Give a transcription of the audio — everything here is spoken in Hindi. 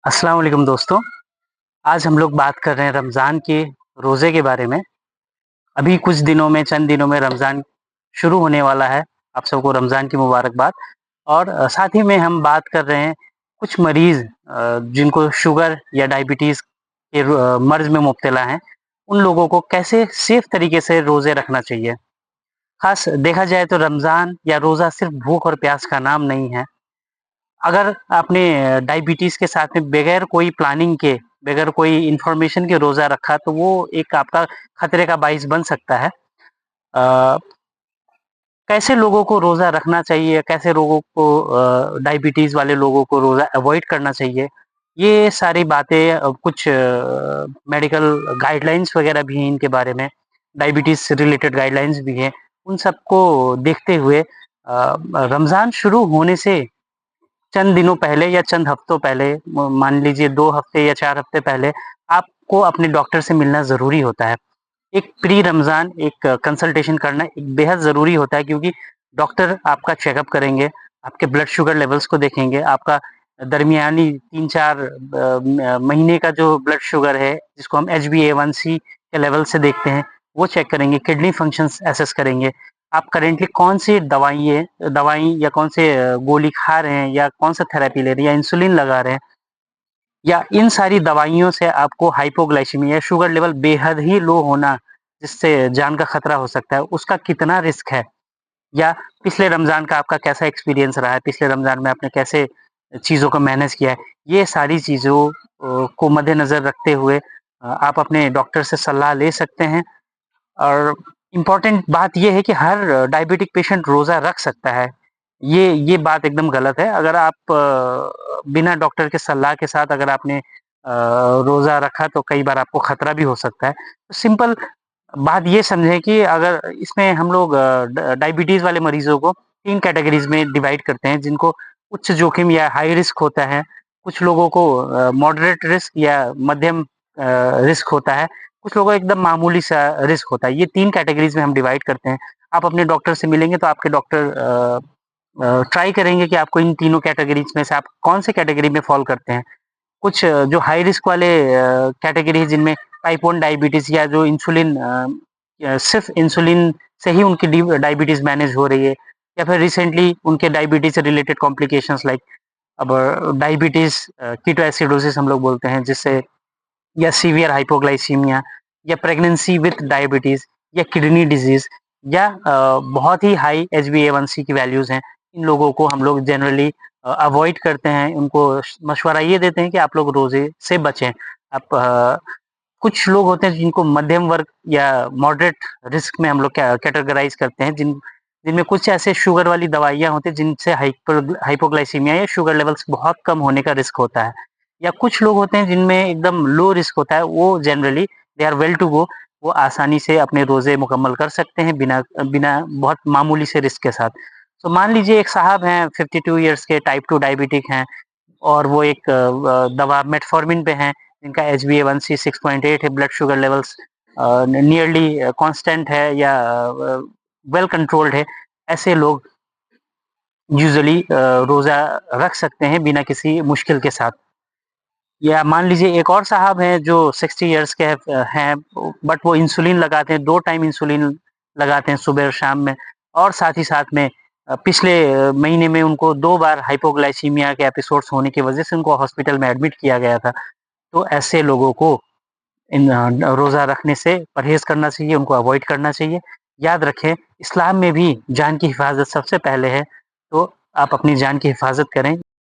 अस्सलाम वालेकुम दोस्तों। आज हम लोग बात कर रहे हैं रमज़ान के रोज़े के बारे में। अभी कुछ दिनों में, चंद दिनों में रमज़ान शुरू होने वाला है। आप सबको रमज़ान की मुबारकबाद। और साथ ही में हम बात कर रहे हैं कुछ मरीज़ जिनको शुगर या डायबिटीज़ के मर्ज़ में मुब्तला हैं, उन लोगों को कैसे सेफ़ तरीके से रोज़े रखना चाहिए। ख़ास देखा जाए तो रमज़ान या रोज़ा सिर्फ़ भूख और प्यास का नाम नहीं है। अगर आपने डायबिटीज़ के साथ में बगैर कोई प्लानिंग के, बगैर कोई इन्फॉर्मेशन के रोज़ा रखा तो वो एक आपका खतरे का बाइस बन सकता है। अ, कैसे लोगों को रोज़ा रखना चाहिए, कैसे लोगों को डायबिटीज़ वाले लोगों को रोज़ा अवॉइड करना चाहिए, ये सारी बातें कुछ मेडिकल गाइडलाइंस वगैरह भी हैं इनके बारे में, डायबिटीज़ से रिलेटेड गाइडलाइंस भी हैं। उन सबको देखते हुए रमज़ान शुरू होने से चंद दिनों पहले या चंद हफ्तों पहले मान लीजिए 2 हफ्ते या 4 हफ्ते पहले आपको अपने डॉक्टर से मिलना ज़रूरी होता है। एक प्री रमज़ान एक कंसल्टेशन करना एक बेहद ज़रूरी होता है क्योंकि डॉक्टर आपका चेकअप करेंगे, आपके ब्लड शुगर लेवल्स को देखेंगे, आपका दरमियानी 3-4 महीने का जो ब्लड शुगर है, जिसको हम HbA1c के लेवल से देखते हैं, वो चेक करेंगे, किडनी फंक्शंस असेस करेंगे। आप करेंटली कौन-सी दवाई या कौन से गोली खा रहे हैं या कौन-सा थेरेपी ले रहे हैं या इंसुलिन लगा रहे हैं या इन सारी दवाइयों से आपको हाइपोग्लाइसेमिया या शुगर लेवल बेहद ही लो होना, जिससे जान का खतरा हो सकता है, उसका कितना रिस्क है? या पिछले रमज़ान का आपका कैसा एक्सपीरियंस रहा है? पिछले रमज़ान में आपने कैसे चीज़ों को मैनेज किया है? ये सारी चीज़ों को मद्देनज़र रखते हुए आप अपने डॉक्टर से सलाह ले सकते हैं और इम्पोर्टेंट बात ये है कि हर डायबिटिक पेशेंट रोज़ा रख सकता है। ये बात एकदम गलत है। अगर आप बिना डॉक्टर के सलाह के साथ अगर आपने रोज़ा रखा तो कई बार आपको खतरा भी हो सकता है। तो सिंपल बात ये समझें कि अगर इसमें हम लोग डायबिटीज़ वाले मरीज़ों को 3 कैटेगरीज़ में डिवाइड करते हैं, जिनको उच्च जोखिम या हाई रिस्क होता है। कुछ लोगों को मॉडरेट रिस्क या मध्यम रिस्क होता है। कुछ लोगों को एकदम मामूली सा रिस्क होता है। ये 3 कैटेगरीज़ में हम डिवाइड करते हैं। आप अपने डॉक्टर से मिलेंगे तो आपके डॉक्टर ट्राई करेंगे कि आपको इन तीनों कैटेगरीज़ में से आप कौन से कैटेगरी में फ़ॉल करते हैं। कुछ जो हाई रिस्क वाले कैटेगरी है जिनमें टाइप 1 डायबिटीज़ या जो इंसुलिन सिर्फ़ इंसुलिन से ही उनकी डायबिटीज़ मैनेज हो रही है या फिर रिसेंटली उनके डायबिटीज़ से रिलेटेड कॉम्प्लिकेशंस लाइक अब डायबिटीज़ कीटोएसिडोसिस हम लोग बोलते हैं जिससे या सीवियर हाइपोग्लाइसीमिया या प्रेगनेंसी विथ डायबिटीज़ या किडनी डिज़ीज़ या बहुत ही हाई HbA1c की वैल्यूज़ हैं। इन लोगों को हम लोग जनरली अवॉइड करते हैं। उनको मशवरा ये देते हैं कि आप लोग रोज़े से बचें। आप कुछ लोग होते हैं जिनको मध्यम वर्ग या मॉडरेट रिस्क में हम लोग कैटेगराइज़ करते हैं जिनमें कुछ ऐसे शुगर वाली दवाइयाँ होती हैं जिनसे हाइपोग्लाइसीमिया या शुगर लेवल्स बहुत कम होने का रिस्क होता है। या कुछ लोग होते हैं जिनमें एकदम लो रिस्क होता है, वो generally they are well to go, वो आसानी से अपने रोज़े मुकम्मल कर सकते हैं बिना बिना बहुत मामूली से रिस्क के साथ। तो मान लीजिए एक साहब हैं 52 इयर्स के टाइप 2 डायबिटिक हैं और वो एक दवा मेटफॉर्मिन पे हैं, जिनका HbA1c 6.8 है, blood sugar levels nearly constant है या वेल कंट्रोल्ड है। ऐसे लोग यूजुअली रोज़ा रख सकते हैं बिना किसी मुश्किल के साथ। या मान लीजिए एक और साहब हैं जो 60 इयर्स के हैं बट वो इंसुलिन लगाते हैं, 2 टाइम इंसुलिन लगाते हैं सुबह और शाम में और साथ ही साथ में पिछले महीने में उनको 2 बार हाइपोग्लाइसीमिया के एपिसोड्स होने की वजह से उनको हॉस्पिटल में एडमिट किया गया था। तो ऐसे लोगों को रोज़ा रखने से परहेज़ करना चाहिए, उनको अवॉइड करना चाहिए। याद रखें इस्लाम में भी जान की हिफ़ाज़त सबसे पहले है, तो आप अपनी जान की हिफ़ाज़त करें।